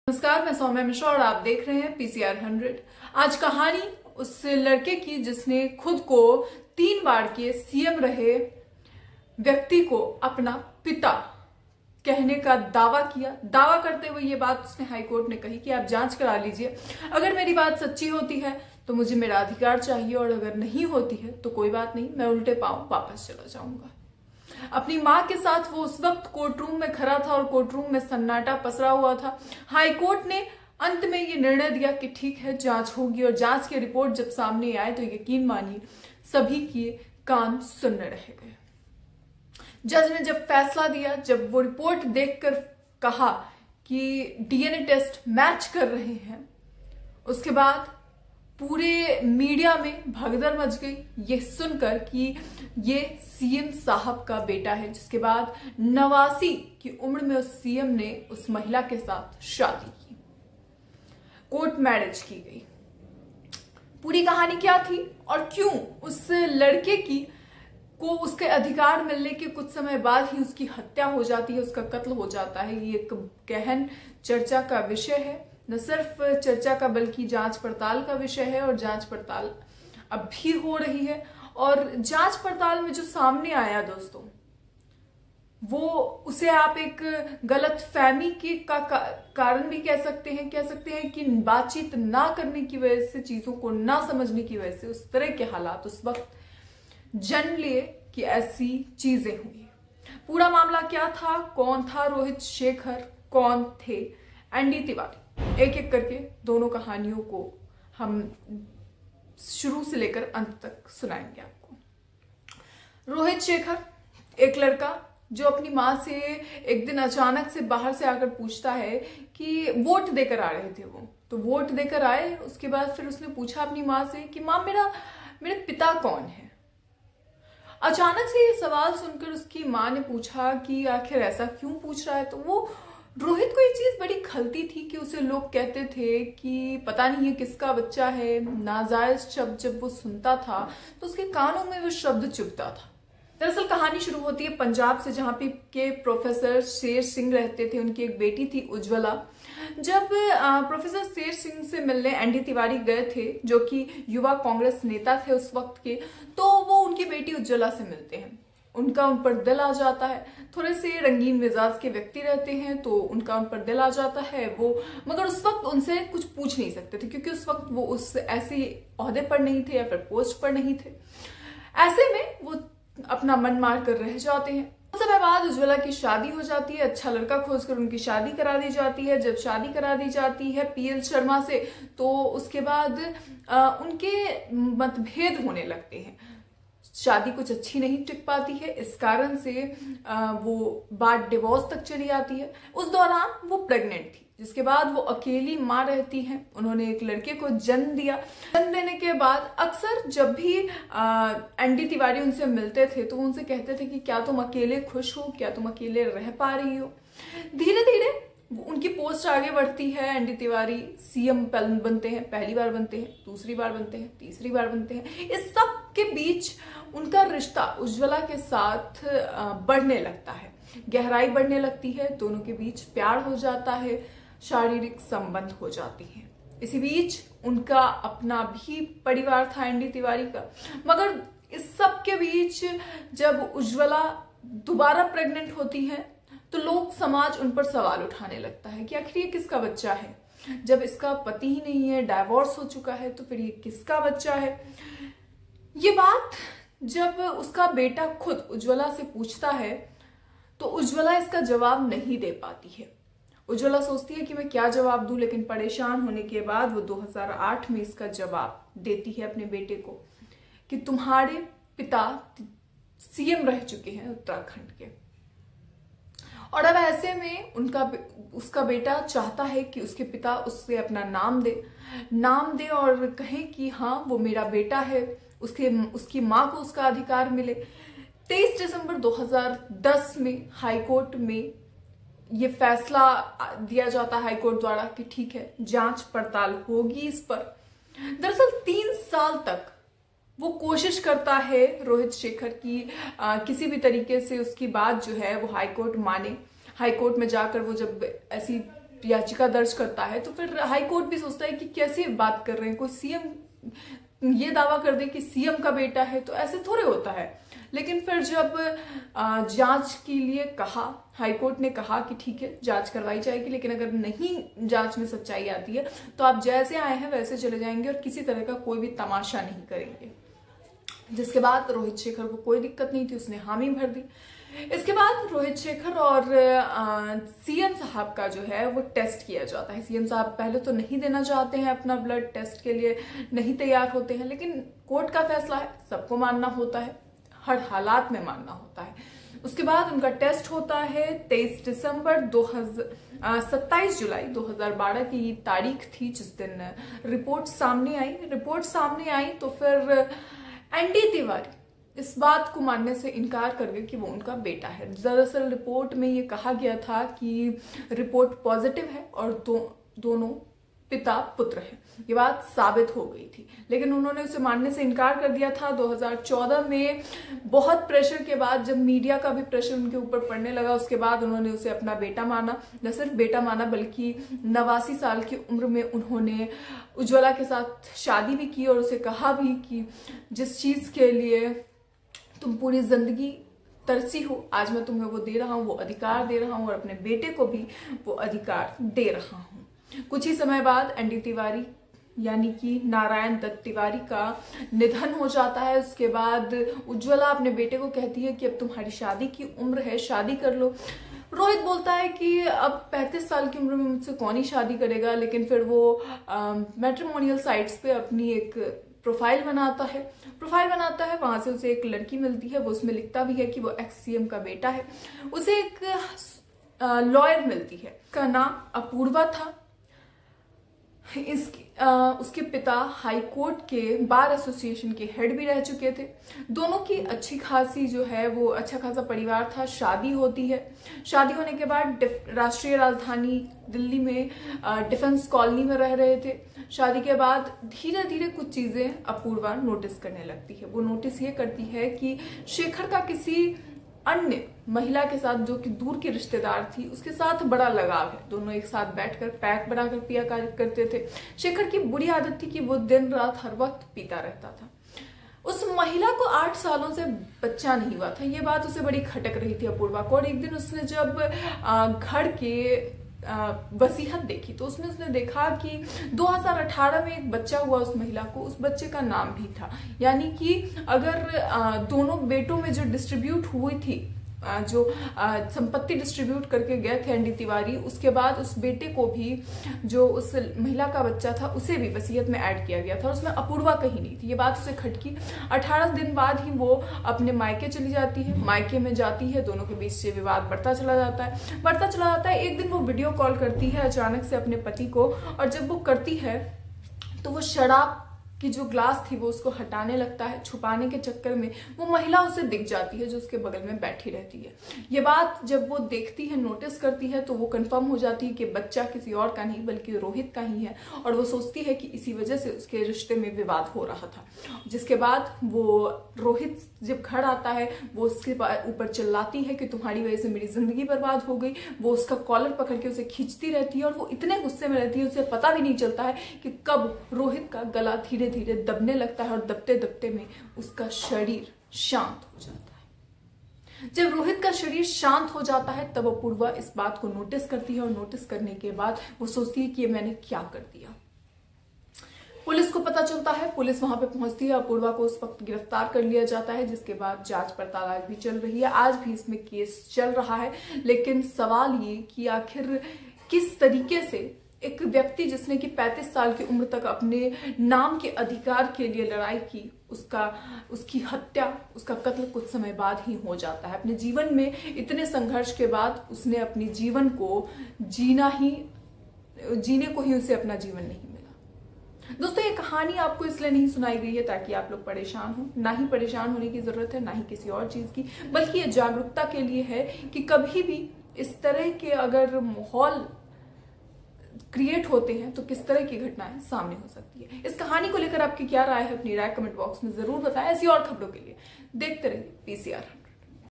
नमस्कार, मैं सौम्या मिश्रा और आप देख रहे हैं पीसीआर 100। आज कहानी उस लड़के की जिसने खुद को 3 बार के सीएम रहे व्यक्ति को अपना पिता कहने का दावा किया। दावा करते हुए ये बात उसने हाईकोर्ट ने कही कि आप जांच करा लीजिए, अगर मेरी बात सच्ची होती है तो मुझे मेरा अधिकार चाहिए और अगर नहीं होती है तो कोई बात नहीं, मैं उल्टे पांव वापस चला जाऊंगा। अपनी मां के साथ वो उस वक्त कोर्ट रूम में खड़ा था और कोर्ट रूम में सन्नाटा पसरा हुआ था। हाईकोर्ट ने अंत में ये निर्णय दिया कि ठीक है, जांच होगी और जांच की रिपोर्ट जब सामने आए तो यकीन मानिए सभी के कान सुनने रह गए। जज ने जब फैसला दिया, जब वो रिपोर्ट देखकर कहा कि डीएनए टेस्ट मैच कर रहे हैं, उसके बाद पूरे मीडिया में भगदड़ मच गई ये सुनकर कि ये सीएम साहब का बेटा है, जिसके बाद 89 की उम्र में उस सीएम ने उस महिला के साथ शादी की, कोर्ट मैरिज की गई। पूरी कहानी क्या थी और क्यों उस लड़के को उसके अधिकार मिलने के कुछ समय बाद ही उसकी हत्या हो जाती है, उसका कत्ल हो जाता है, ये एक गहन चर्चा का विषय है। न सिर्फ चर्चा का बल्कि जांच पड़ताल का विषय है और जांच पड़ताल अब भी हो रही है। और जांच पड़ताल में जो सामने आया दोस्तों, वो उसे आप एक गलत फहमी का कारण भी कह सकते हैं कि बातचीत ना करने की वजह से, चीजों को ना समझने की वजह से उस तरह के हालात उस वक्त जन्म लिए कि ऐसी चीजें हुई। पूरा मामला क्या था, कौन था रोहित शेखर, कौन थे एनडी तिवारी, एक एक करके दोनों कहानियों को हम शुरू से लेकर अंत तक सुनाएंगे आपको। रोहित शेखर एक लड़का जो अपनी मां से एक दिन अचानक से बाहर से आकर पूछता है कि वोट देकर आ रहे थे वो, तो वोट देकर आए। उसके बाद फिर उसने पूछा अपनी मां से कि मां मेरे पिता कौन है। अचानक से ये सवाल सुनकर उसकी मां ने पूछा कि आखिर ऐसा क्यों पूछ रहा है। तो वो रोहित को ये चीज बड़ी खलती थी कि उसे लोग कहते थे कि पता नहीं ये किसका बच्चा है। नाजायज शब्द जब वो सुनता था तो उसके कानों में वो शब्द चुभता था। दरअसल कहानी शुरू होती है पंजाब से, जहां पे के प्रोफेसर शेर सिंह रहते थे। उनकी एक बेटी थी उज्ज्वला। जब प्रोफेसर शेर सिंह से मिलने एनडी तिवारी गए थे, जो कि युवा कांग्रेस नेता थे उस वक्त के, तो वो उनकी बेटी उज्ज्वला से मिलते हैं। उनका उन पर दिल आ जाता है। थोड़े से रंगीन मिजाज के व्यक्ति रहते हैं तो उनका उन पर दिल आ जाता है वो, मगर उस वक्त उनसे कुछ पूछ नहीं सकते थे क्योंकि उस वक्त वो उस ऐसे ओहदे पर नहीं थे या फिर पोस्ट पर नहीं थे। ऐसे में वो अपना मन मार कर रह जाते हैं। कुछ समय बाद उज्ज्वला की शादी हो जाती है। अच्छा लड़का खोजकर उनकी शादी करा दी जाती है। जब शादी करा दी जाती है पीएल शर्मा से, तो उसके बाद उनके मतभेद होने लगते हैं। शादी कुछ अच्छी नहीं टिक पाती है, इस कारण से वो बात डिवोर्स तक चली आती है। उस दौरान वो प्रेग्नेंट थी, जिसके बाद वो अकेली माँ रहती हैं। उन्होंने एक लड़के को जन्म दिया। जन्म देने के बाद अक्सर जब भी एनडी तिवारी उनसे मिलते थे तो वो उनसे कहते थे कि क्या तुम अकेले खुश हो, क्या तुम अकेले रह पा रही हो। धीरे धीरे उनकी पोस्ट आगे बढ़ती है। एनडी तिवारी सीएम बनते हैं, पहली बार बनते हैं, दूसरी बार बनते हैं, तीसरी बार बनते हैं। इस सब के बीच उनका रिश्ता उज्ज्वला के साथ बढ़ने लगता है, गहराई बढ़ने लगती है, दोनों के बीच प्यार हो जाता है, शारीरिक संबंध हो जाती है। इसी बीच उनका अपना भी परिवार था एनडी तिवारी का। मगर इस सब के बीच जब उज्ज्वला दोबारा प्रेग्नेंट होती है तो लोग समाज उन पर सवाल उठाने लगता है कि आखिर ये किसका बच्चा है। जब इसका पति ही नहीं है, डाइवोर्स हो चुका है, तो फिर ये किसका बच्चा है। ये बात जब उसका बेटा खुद उज्ज्वला से पूछता है तो उज्ज्वला इसका जवाब नहीं दे पाती है। उज्ज्वला सोचती है कि मैं क्या जवाब दूं, लेकिन परेशान होने के बाद वो 2008 में इसका जवाब देती है अपने बेटे को कि तुम्हारे पिता सीएम रह चुके हैं उत्तराखंड के, और अब ऐसे में उसका बेटा चाहता है कि उसके पिता उससे अपना नाम दे और कहें कि हाँ वो मेरा बेटा है, उसकी मां को उसका अधिकार मिले। 23 दिसंबर 2010 में हाईकोर्ट में ये फैसला दिया जाता है हाईकोर्ट द्वारा कि ठीक है, जांच पड़ताल होगी इस पर। दरअसल 3 साल तक वो कोशिश करता है रोहित शेखर की किसी भी तरीके से उसकी बात जो है वो हाईकोर्ट माने। हाईकोर्ट में जाकर वो जब ऐसी याचिका दर्ज करता है तो फिर हाई कोर्ट भी सोचता है कि कैसे बात कर रहे हैं, कोई सीएम ये दावा कर दे कि सीएम का बेटा है, तो ऐसे थोड़े होता है। लेकिन फिर जब जांच के लिए कहा, हाईकोर्ट ने कहा कि ठीक है जांच करवाई जाएगी, लेकिन अगर नहीं जांच में सच्चाई आती है तो आप जैसे आए हैं वैसे चले जाएंगे और किसी तरह का कोई भी तमाशा नहीं करेंगे। जिसके बाद रोहित शेखर को कोई दिक्कत नहीं थी, उसने हामी भर दी। इसके बाद रोहित शेखर और सीएम साहब का जो है वो टेस्ट किया जाता है। सीएम साहब पहले तो नहीं देना चाहते हैं, अपना ब्लड टेस्ट के लिए नहीं तैयार होते हैं, लेकिन कोर्ट का फैसला है, सबको मानना होता है, हर हालात में मानना होता है। उसके बाद उनका टेस्ट होता है 23 दिसंबर 27 जुलाई 2012 की तारीख थी जिस दिन रिपोर्ट सामने आई तो फिर एनडी तिवारी इस बात को मानने से इनकार कर गए कि वो उनका बेटा है। दरअसल रिपोर्ट में ये कहा गया था कि रिपोर्ट पॉजिटिव है और दोनों पिता पुत्र हैं। ये बात साबित हो गई थी, लेकिन उन्होंने उसे मानने से इनकार कर दिया था। 2014 में बहुत प्रेशर के बाद, जब मीडिया का भी प्रेशर उनके ऊपर पड़ने लगा, उसके बाद उन्होंने उसे अपना बेटा माना। न सिर्फ बेटा माना बल्कि 89 साल की उम्र में उन्होंने उज्ज्वला के साथ शादी भी की और उसे कहा भी कि जिस चीज के लिए तुम पूरी जिंदगी तरसी हो, आज मैं तुम्हें वो दे रहा हूं, वो अधिकार दे रहा हूं और अपने बेटे को भी वो अधिकार दे रहा हूं। कुछ ही समय बाद एनडी तिवारी यानी कि नारायण दत्त तिवारी का निधन हो जाता है। उसके बाद उज्ज्वला अपने बेटे को कहती है कि अब तुम्हारी शादी की उम्र है, शादी कर लो। रोहित बोलता है कि अब 35 साल की उम्र में मुझसे कौन ही शादी करेगा, लेकिन फिर वो मैट्रिमोनियल साइट्स पे अपनी एक प्रोफाइल बनाता है। वहां से उसे एक लड़की मिलती है, वो उसमें लिखता भी है कि वो एक्स सीएम का बेटा है। उसे एक लॉयर मिलती है, उसका नाम अपूर्वा था। उसके पिता हाई कोर्ट के बार एसोसिएशन के हेड भी रह चुके थे। दोनों की अच्छी खासी जो है वो अच्छा खासा परिवार था। शादी होती है, शादी होने के बाद राष्ट्रीय राजधानी दिल्ली में डिफेंस कॉलोनी में रह रहे थे। शादी के बाद धीरे धीरे कुछ चीजें अपूर्वा नोटिस करने लगती है। वो नोटिस ये करती है कि शेखर का किसी अन्य महिला के साथ, जो कि दूर की रिश्तेदार थी, उसके साथ बड़ा लगाव है। दोनों एक साथ बैठकर पैक बनाकर पिया करते थे। शेखर की बुरी आदत थी कि वो दिन रात हर वक्त पीता रहता था। उस महिला को 8 सालों से बच्चा नहीं हुआ था। ये बात उसे बड़ी खटक रही थी अपूर्वा को। और एक दिन उसने जब घर के वसीयत देखी तो उसमें उसने देखा कि 2018 में एक बच्चा हुआ उस महिला को, उस बच्चे का नाम भी था। यानी कि अगर दोनों बेटों में जो डिस्ट्रीब्यूट हुई थी, जो संपत्ति डिस्ट्रीब्यूट करके गए थे एनडी तिवारी, उसके बाद उस बेटे को भी, जो उस महिला का बच्चा था, उसे भी वसीयत में ऐड किया गया था। उसमें अपूर्वा कहीं नहीं थी। ये बात उसे खटकी। 18 दिन बाद ही वो अपने मायके चली जाती है। मायके में जाती है, दोनों के बीच से विवाद बढ़ता चला जाता है। एक दिन वो वीडियो कॉल करती है अचानक से अपने पति को, और जब वो करती है तो वो शराब की जो ग्लास थी वो उसको हटाने लगता है। छुपाने के चक्कर में वो महिला उसे दिख जाती है जो उसके बगल में बैठी रहती है। ये बात जब वो देखती है, नोटिस करती है, तो वो कंफर्म हो जाती है कि बच्चा किसी और का नहीं बल्कि रोहित का ही है। और वो सोचती है कि इसी वजह से उसके रिश्ते में विवाद हो रहा था। जिसके बाद वो रोहित जब घर आता है, वो उसके ऊपर चिल्लाती है कि तुम्हारी वजह से मेरी जिंदगी बर्बाद हो गई। वो उसका कॉलर पकड़ के उसे खींचती रहती है और वो इतने गुस्से में रहती है, उसे पता भी नहीं चलता है कि कब रोहित का गला धीरे धीरे दबने लगता है और दबते दबते में उसका शरीर शांत हो जाता है। जब रोहित का शरीर शांत हो जाता है तब अपूर्वा इस बात को नोटिस करती है और नोटिस करने के बाद वो सोचती है कि ये मैंने क्या कर दिया। पुलिस को पता चलता है, पुलिस वहां पे पहुंचती है। अपूर्वा को उस वक्त गिरफ्तार कर लिया जाता है, जिसके बाद जांच पड़ताल आज भी चल रही है। आज भी इसमें केस चल रहा है, लेकिन सवाल ये कि आखिर किस तरीके से एक व्यक्ति जिसने कि 35 साल की उम्र तक अपने नाम के अधिकार के लिए लड़ाई की, उसकी हत्या, उसका कत्ल कुछ समय बाद ही हो जाता है। अपने जीवन में इतने संघर्ष के बाद उसने अपने जीवन को जीने को ही उसे अपना जीवन नहीं मिला। दोस्तों, ये कहानी आपको इसलिए नहीं सुनाई गई है ताकि आप लोग परेशान हो। ना ही परेशान होने की जरूरत है, ना ही किसी और चीज की, बल्कि ये जागरूकता के लिए है कि कभी भी इस तरह के अगर माहौल क्रिएट होते हैं तो किस तरह की घटनाएं सामने हो सकती है। इस कहानी को लेकर आपकी क्या राय है, अपनी राय कमेंट बॉक्स में जरूर बताएं। ऐसी और खबरों के लिए देखते रहिए पीसीआर।